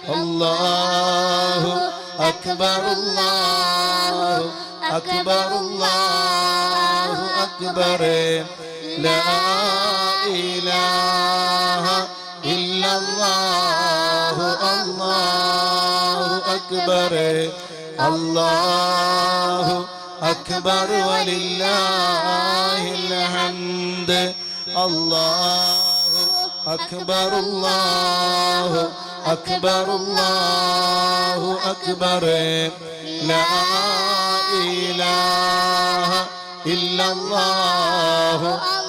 الله أكبر الله أكبر الله أكبر لا إله إلا الله الله أكبر الله أكبر ولله الحمد الله أكبر الله أكبر الله أكبر لا إله إلا الله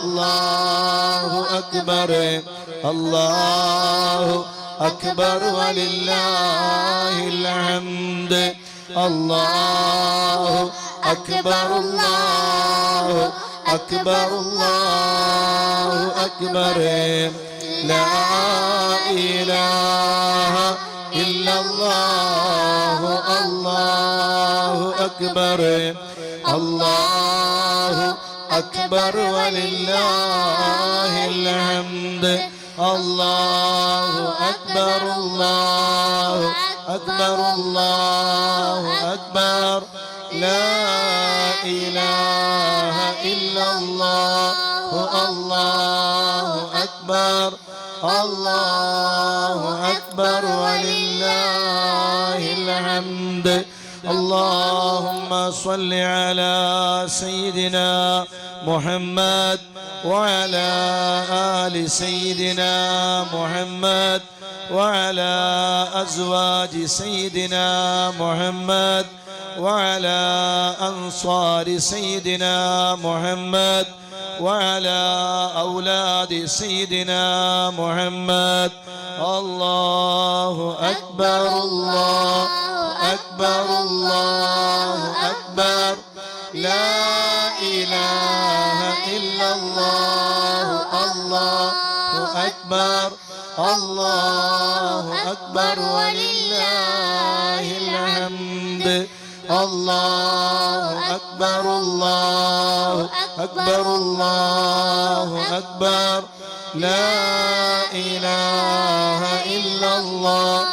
الله أكبر الله أكبر ولله الحمد الله أكبر الله أكبر الله أكبر لا إله إلا الله الله أكبر الله أكبر ولله الحمد الله أكبر الله أكبر الله أكبر لا إله إلا الله الله أكبر الله أكبر ولله الحمد اللهم صل على سيدنا محمد وعلى آل سيدنا محمد وعلى أزواج سيدنا محمد وعلى أنصار سيدنا محمد وعلى أولاد سيدنا محمد الله أكبر الله أكبر الله أكبر لا إله إلا الله الله أكبر الله أكبر ولله الحمد الله أكبر الله أكبر الله أكبر لا إله إلا الله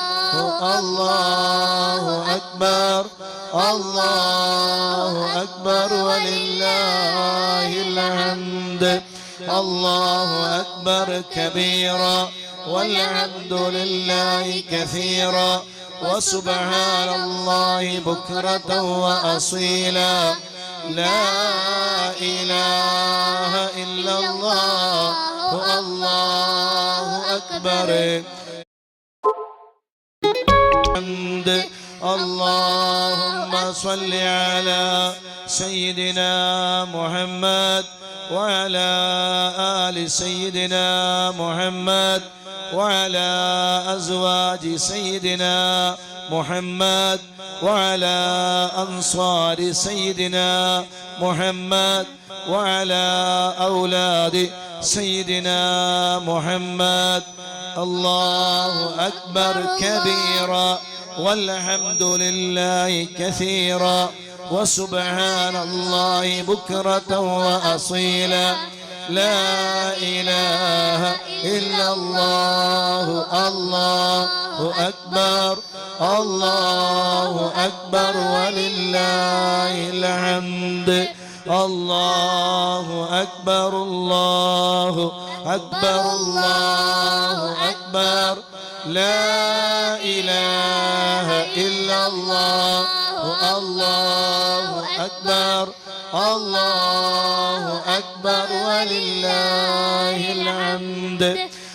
الله أكبر الله أكبر ولله الحمد الله أكبر كبيرا والحمد لله كثيرا وسبحان الله بكرة وأصيلا لا إله إلا الله الله أكبر الحمد اللهم صل على سيدنا محمد وعلى آل سيدنا محمد وعلى أزواج سيدنا محمد وعلى أنصار سيدنا محمد وعلى أولاد سيدنا محمد الله أكبر كبيرا والحمد لله كثيرا وسبحان الله بكرة وأصيلا لا إله إلا الله الله أكبر الله أكبر ولله الحمد الله أكبر الله أكبر الله أكبر لا إله إلا الله الله أكبر الله أكبر ولله الحمد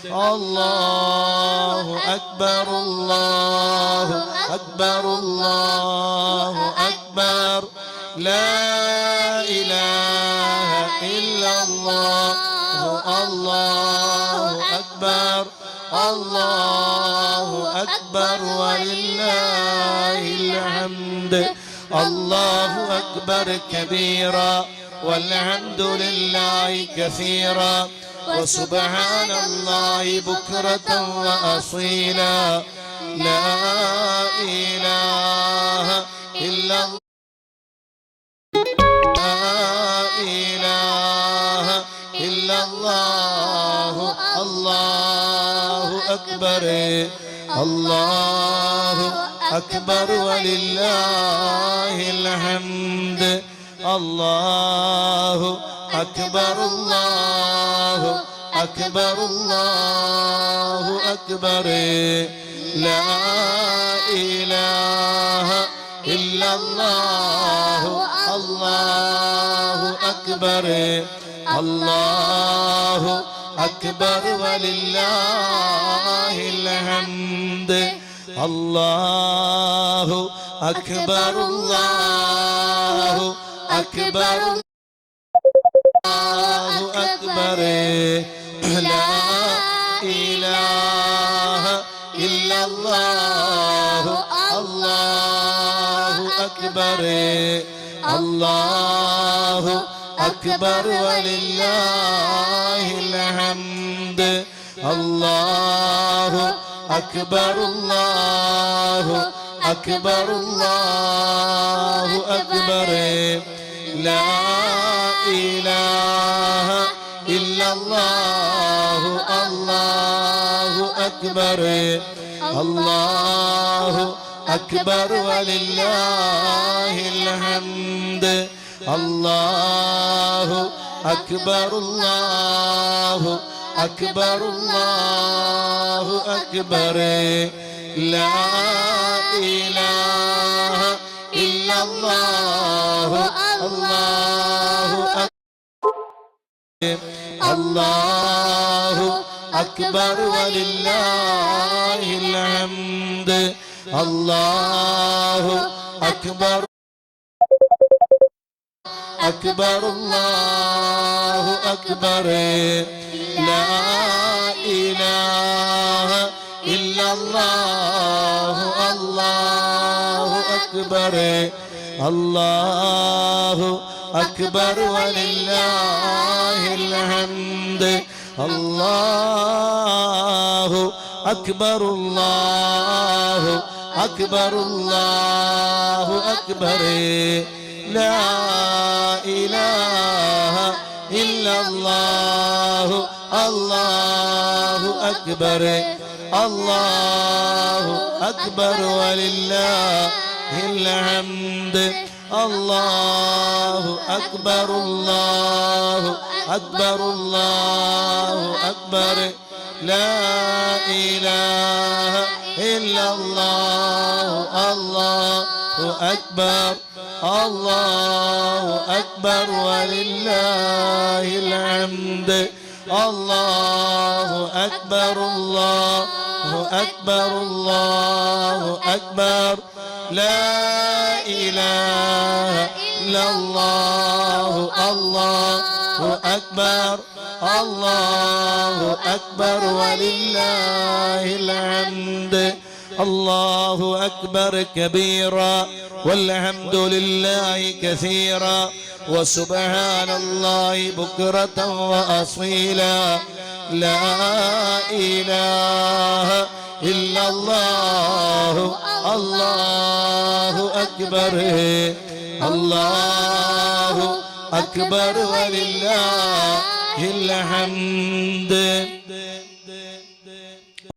الله أكبر الله أكبر الله أكبر لا إله إلا الله الله أكبر الله أكبر ولله الحمد الله أكبر كبيرا والحمد لله كثيرا وسبحان الله بكرة وأصيلا لا إله إلا الله لا إله إلا الله الله أكبر الله أكبر ولله الحمد الله أكبر الله أكبر الله أكبر لا إله إلا الله الله أكبر الله أكبر ولله الحمد الله أكبر الله أكبر الله أكبر لا إله إلا الله الله أكبر الله أكبر ولله الحمد الله أكبر الله أكبر الله أكبر لا إله إلا الله الله أكبر الله أكبر ولله الحمد الله أكبر الله أكبر الله أكبر لا إله إلا الله الله الله أكبر ولله الحمد الله أكبر أكبر الله أكبر لا إله إلا الله الله أكبر الله أكبر ولله الحمد الله أكبر الله أكبر الله أكبر لا إله إلا الله الله أكبر الله أكبر ولله الحمد الله أكبر الله أكبر الله أكبر لا إله إلا الله الله أكبر الله أكبر ولله الحمد الله أكبر الله أكبر الله أكبر لا إله إلا الله الله أكبر الله أكبر ولله الحمد الله أكبر كبيرا والحمد لله كثيرا وسبحان الله بكرة وأصيلا لا إله إلا الله الله أكبر الله أكبر ولله الحمد